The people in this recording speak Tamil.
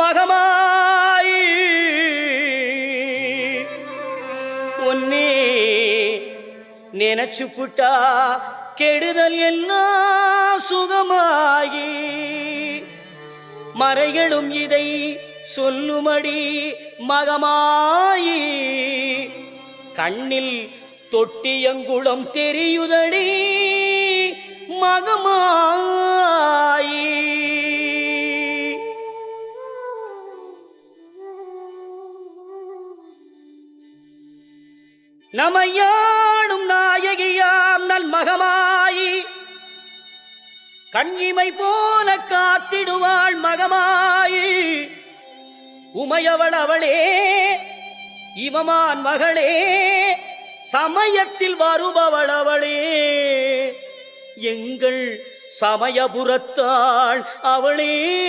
மகமாய் ஒன்னே நினைச்சு புட்டா கெடுதல் எல்லாம் சுகமாகி மறைகளும் இதை சொல்லுமடி மகமாயி கண்ணில் தொட்டியங்குளம் தெரியுதடி மகமாயி நமையாடும் நாயகியாம் நல் மகமாயி கண்ணிமை போல காத்திடுவாள் மகமாயி உமையவள் அவளே இவமான் மகளே சமயத்தில் வருபவள் அவளே எங்கள் சமயபுரத்தாள் அவளே.